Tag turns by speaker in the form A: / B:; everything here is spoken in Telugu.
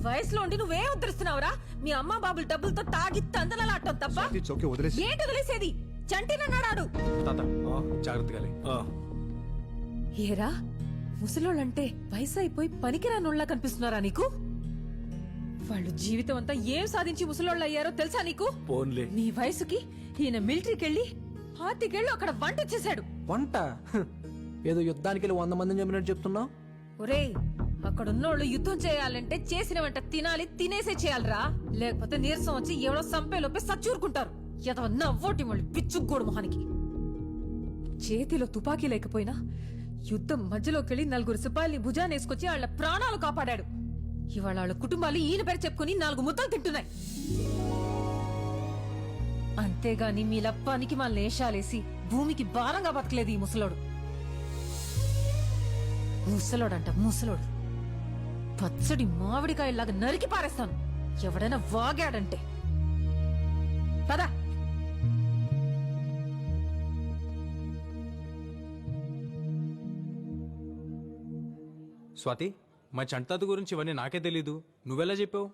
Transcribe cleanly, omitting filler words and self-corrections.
A: వయసులో ఉండి నువ్వే ఉద్ధరిస్తున్నావురా? మీ అమ్మ బాబుల డబ్బులతో తాగి తందనలాడటం తప్ప ఏంటి వదిలేసేది? చంటినన్నాడాడు.
B: తాత జాగ్రత్తగా లే.
A: ఏరా, ముసలోళ్ళంటే వయసు అయిపోయి పనికిరానోళ్ళ కనిపిస్తున్నారా నీకు? వాళ్ళు జీవితం అంతా ఏం సాధించి ముసలోళ్ళు అయ్యారో తెలుసా నీకు?
B: పోన్లే.
A: నీ వయసుకి ఈయన మిలిటరీకెళ్ళి 6 అక్కడ వంట చేశాడు.
C: వంట? ఏదో యుద్ధానికి వెళ్ళి 100 మందిని చెప్పినట్టు చెప్తున్నావు.
A: ఒరేయ్, అక్కడున్నోళ్ళు యుద్ధం చేయాలంటే చేసిన వెంట తినాలి, తినేసే చేయాలరా. లేకపోతే నీరసం వచ్చి ఎవడో సంపేలోపే సచ్చూరుకుంటారు. ఎదవ నవ్వోటి మళ్ళీ పిచ్చుగోడు మొహానికి. చేతిలో తుపాకీ లేకపోయినా యుద్ధం మధ్యలోకెళ్లి 4 సిపాయిల్ని భుజానేసుకొచ్చి వాళ్ళ ప్రాణాలు కాపాడాడు. ఇవాళ వాళ్ళ కుటుంబాలు ఈయన పేరు చెప్పుకుని 4 ముద్దలు తింటున్నాయి. అంతేగాని మీలా పనికి మా లేషాలేసి భూమికి భారంగా బతకలేదు ఈ ముసలోడు. ముసలోడంట ముసలోడు. పచ్చడి మామిడికాయలాగా నరికి పారేస్తాను ఎవడైనా వాగాడంటే. పద.
B: స్వాతి, మా చంటాత గురించి ఇవన్నీ నాకే తెలీదు, నువ్వెలా చెప్పావు?